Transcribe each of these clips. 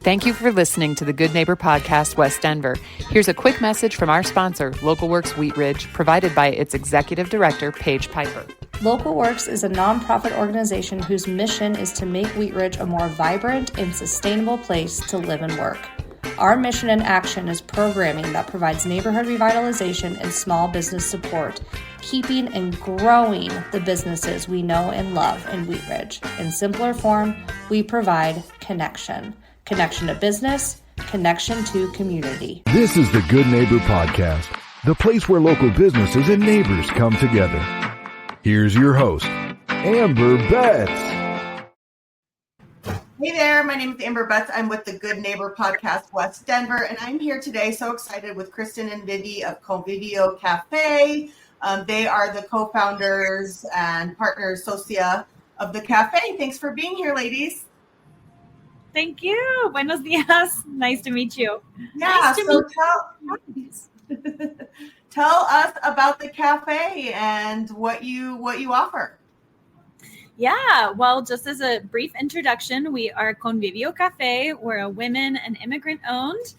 Thank you for listening to the Good Neighbor Podcast, West Denver. Here's a quick message from our sponsor, Local Works Wheat Ridge, provided by its Executive Director, Paige Piper. Local Works is a nonprofit organization whose mission is to make Wheat Ridge a more vibrant and sustainable place to live and work. Our mission and action is programming that provides neighborhood revitalization and small business support, keeping and growing the businesses we know and love in Wheat Ridge. In simpler form, we provide connection. Connection to business, connection to community. This is the Good Neighbor Podcast, the place where local businesses and neighbors come together. Here's your host, Amber Betts. Hey there, my name is Amber Betts. I'm with the Good Neighbor Podcast, West Denver, and I'm here today so excited with Kristin and Vivi of Convivio Cafe. They are the co-founders and partners, socia of the cafe. Thanks for being here, ladies. Thank you. Buenos dias. Nice to meet you. Yeah, tell us about the cafe and what you offer. Yeah, well, just as a brief introduction, we are Convivio Cafe. We're a women and immigrant-owned,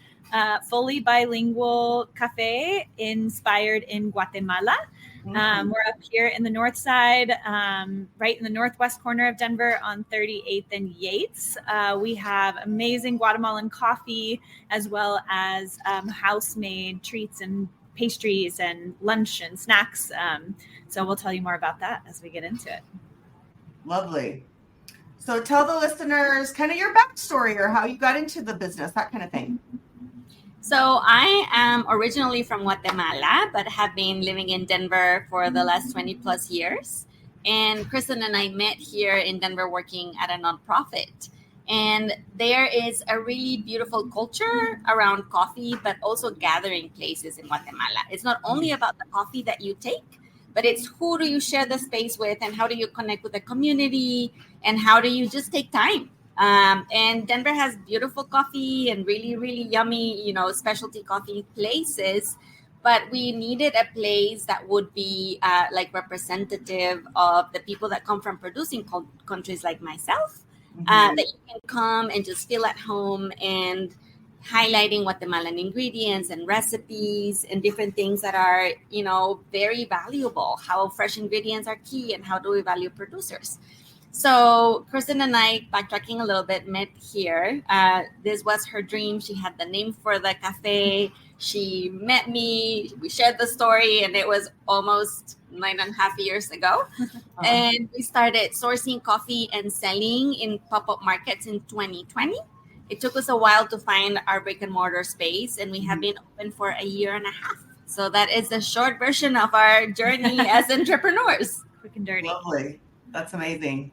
fully bilingual cafe inspired in Guatemala. We're up here in the north side, right in the northwest corner of Denver on 38th and Yates. We have amazing Guatemalan coffee, as well as house-made treats and pastries and lunch and snacks. So we'll tell you more about that as we get into it. Lovely. So tell the listeners kind of your backstory or how you got into the business, that kind of thing. So I am originally from Guatemala, but have been living in Denver for the last 20 plus years. And Kristin and I met here in Denver working at a nonprofit. And there is a really beautiful culture around coffee, but also gathering places in Guatemala. It's not only about the coffee that you take, but it's who do you share the space with and how do you connect with the community and how do you just take time. And Denver has beautiful coffee and really, really yummy, specialty coffee places. But we needed a place that would be like representative of the people that come from producing countries like myself, that you can come and just feel at home and highlighting Guatemalan ingredients and recipes and different things that are, very valuable, how fresh ingredients are key and how do we value producers. So Kristin and I, backtracking a little bit, met here. This was her dream. She had the name for the cafe. She met me. We shared the story, and it was almost 9.5 years ago. And we started sourcing coffee and selling in pop-up markets in 2020. It took us a while to find our brick and mortar space, and we have been open for a year and a half. So that is the short version of our journey as entrepreneurs. Quick and dirty. Lovely. That's amazing.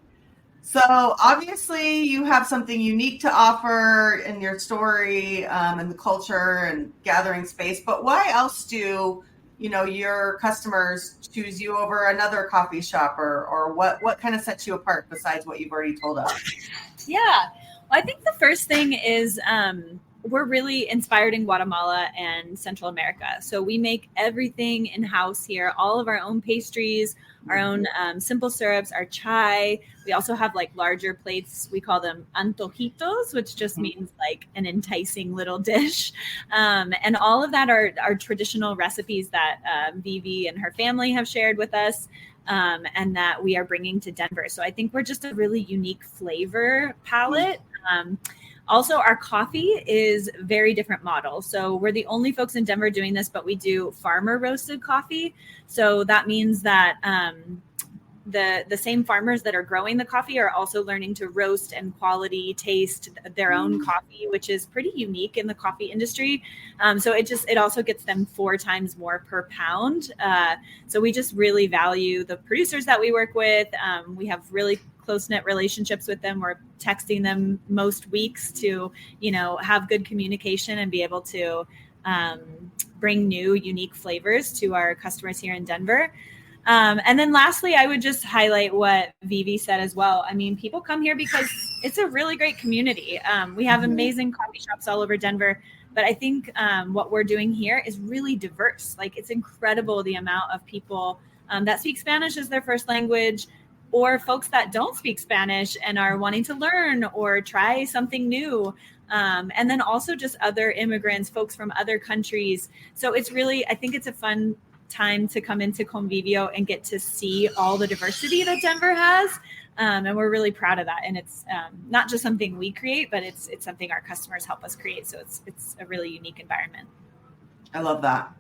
So obviously you have something unique to offer in your story and the culture and gathering space, but why else do, your customers choose you over another coffee shop or what kind of sets you apart besides what you've already told us? Yeah. Well, I think the first thing is we're really inspired in Guatemala and Central America. So we make everything in-house here, all of our own pastries, our own simple syrups, our chai. We also have like larger plates. We call them antojitos, which just means like an enticing little dish. And all of that are traditional recipes that Vivi and her family have shared with us. And that we are bringing to Denver. So I think we're just a really unique flavor palette. Also, our coffee is very different model. So we're the only folks in Denver doing this, but we do farmer roasted coffee. So that means that the same farmers that are growing the coffee are also learning to roast and quality taste their own coffee, which is pretty unique in the coffee industry. So it also gets them 4 times more per pound. So we just really value the producers that we work with. We have really close-knit relationships with them. We're texting them most weeks to, have good communication and be able to bring new, unique flavors to our customers here in Denver. And then lastly, I would just highlight what Vivi said as well. I mean, people come here because it's a really great community. We have amazing coffee shops all over Denver, but I think what we're doing here is really diverse. Like, it's incredible the amount of people that speak Spanish as their first language, or folks that don't speak Spanish and are wanting to learn or try something new. And then also just other immigrants, folks from other countries. So it's really, I think it's a fun time to come into Convivio and get to see all the diversity that Denver has. And we're really proud of that. And it's not just something we create, but it's something our customers help us create. So it's a really unique environment. I love that.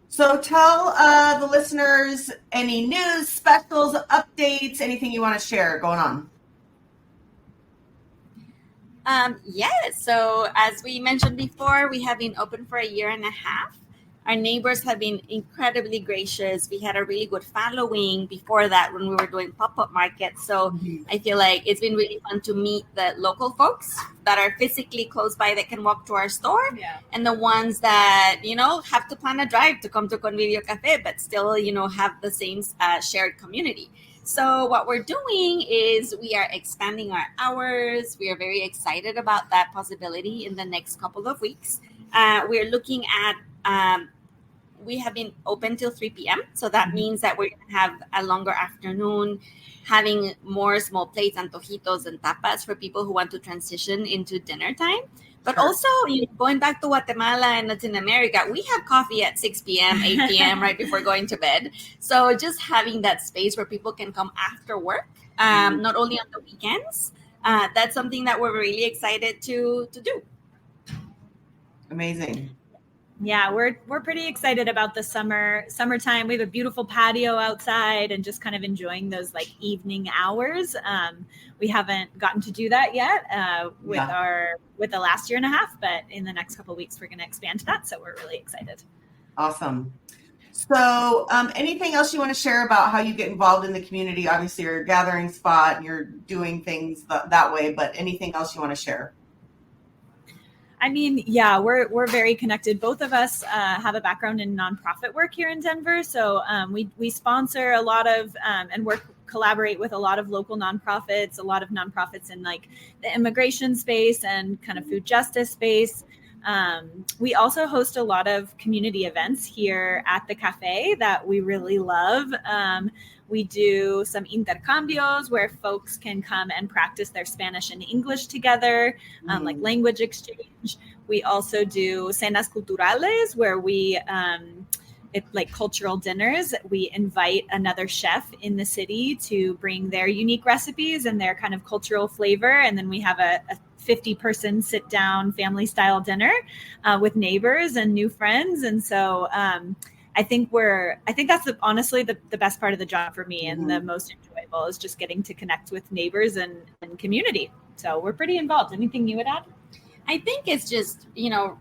So tell the listeners any news, specials, updates, anything you want to share going on. Yes. So as we mentioned before, we have been open for a year and a half. Our neighbors have been incredibly gracious. We had a really good following before that when we were doing pop-up markets. So I feel like it's been really fun to meet the local folks that are physically close by that can walk to our store, and the ones that, have to plan a drive to come to Convivio Cafe, but still, have the same shared community. So what we're doing is we are expanding our hours. We are very excited about that possibility in the next couple of weeks. We're looking at we have been open till 3 p.m. So that means that we're going to have a longer afternoon, having more small plates, antojitos, and tapas for people who want to transition into dinner time. But also, going back to Guatemala and Latin America, we have coffee at 6 p.m., 8 p.m. right before going to bed. So just having that space where people can come after work, not only on the weekends, that's something that we're really excited to do. Amazing. Yeah, we're pretty excited about the summertime. We have a beautiful patio outside and just kind of enjoying those like evening hours. We haven't gotten to do that yet with the last year and a half, but in the next couple of weeks we're going to expand that. So we're really excited. Awesome. So anything else you want to share about how you get involved in the community? Obviously you're a gathering spot and you're doing things that way, but anything else you want to share? I mean, yeah, we're very connected. Both of us have a background in nonprofit work here in Denver. So we sponsor a lot of and collaborate with a lot of local nonprofits, a lot of nonprofits in like the immigration space and kind of food justice space. We also host a lot of community events here at the cafe that we really love. We do some intercambios where folks can come and practice their Spanish and English together, like language exchange. We also do cenas culturales where we, like cultural dinners. We invite another chef in the city to bring their unique recipes and their kind of cultural flavor. And then we have a 50-person sit-down family-style dinner with neighbors and new friends. And so I think that's honestly the best part of the job for me, and the most enjoyable is just getting to connect with neighbors and community. So we're pretty involved. Anything you would add? I think it's just,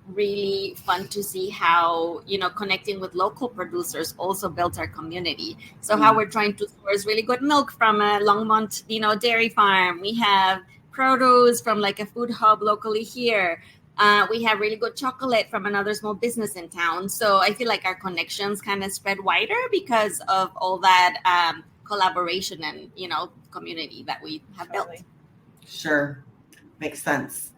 really fun to see how, connecting with local producers also builds our community. So how we're trying to source really good milk from a Longmont, dairy farm. We have produce from like a food hub locally here. We have really good chocolate from another small business in town. So I feel like our connections kind of spread wider because of all that collaboration and, community that we have built. Sure. Makes sense.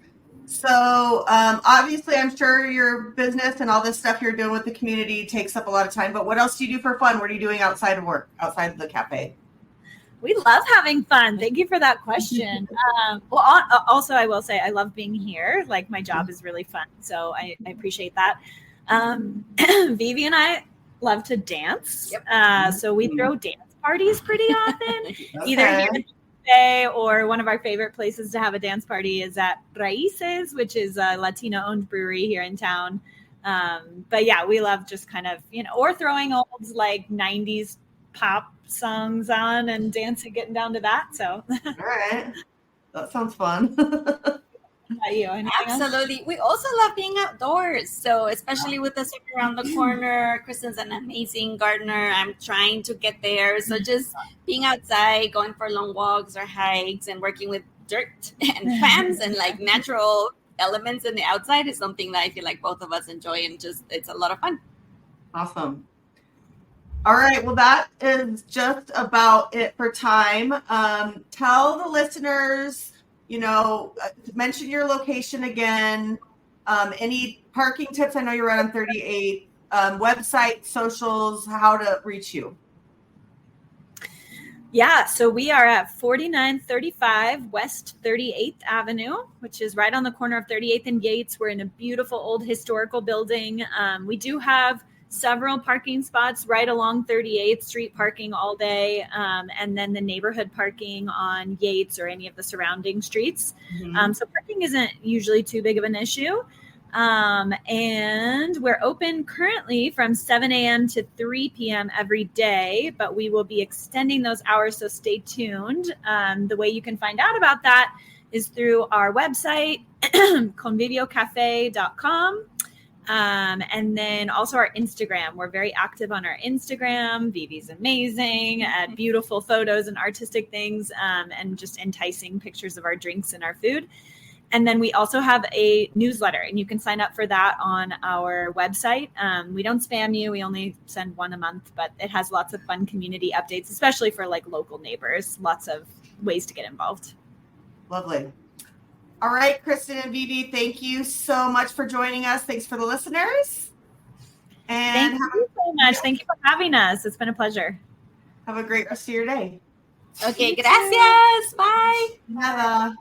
So obviously, I'm sure your business and all this stuff you're doing with the community takes up a lot of time. But what else do you do for fun? What are you doing outside of work, outside of the cafe? We love having fun. Thank you for that question. Also, I will say I love being here. Like my job is really fun. So I appreciate that. Vivi and I love to dance. So we throw dance parties pretty often, either here in the cafe or one of our favorite places to have a dance party is at Raíces, which is a Latino-owned brewery here in town. But yeah, we love just kind of, or throwing old like 90s pop songs on and dancing, getting down to that. So all right, that sounds fun. You, absolutely else? We also love being outdoors, so especially with the summer around the corner. Kristin's an amazing gardener. I'm trying to get there, so just being outside, going for long walks or hikes and working with dirt and plants and like natural elements in the outside is something that I feel like both of us enjoy, and just it's a lot of fun. Awesome. All right. Well, that is just about it for time. Tell the listeners, mention your location again. Any parking tips? I know you're right on 38. Website, socials, how to reach you. Yeah, so we are at 4935 West 38th Avenue, which is right on the corner of 38th and Yates. We're in a beautiful old historical building. We do have several parking spots right along 38th Street, parking all day, and then the neighborhood parking on Yates or any of the surrounding streets. So parking isn't usually too big of an issue. And we're open currently from 7 a.m. to 3 p.m. every day, but we will be extending those hours, so stay tuned. The way you can find out about that is through our website, conviviocafe.com. And then also our Instagram. We're very active on our Instagram. Vivi's amazing at beautiful photos and artistic things, and just enticing pictures of our drinks and our food. And then we also have a newsletter, and you can sign up for that on our website. We don't spam you. We only send one a month, but it has lots of fun community updates, especially for like local neighbors. Lots of ways to get involved. Lovely. All right, Kristin and Vivi, thank you so much for joining us. Thanks for the listeners. And thank you so much. Thank you for having us. It's been a pleasure. Have a great rest of your day. Okay, gracias. Bye. Nada.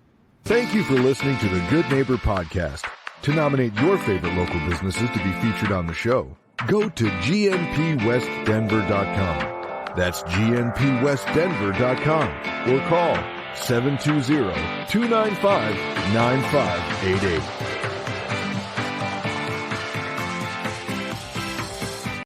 Thank you for listening to the Good Neighbor Podcast. To nominate your favorite local businesses to be featured on the show, go to gnpwestdenver.com. That's gnpwestdenver.com or call 720-295-9588.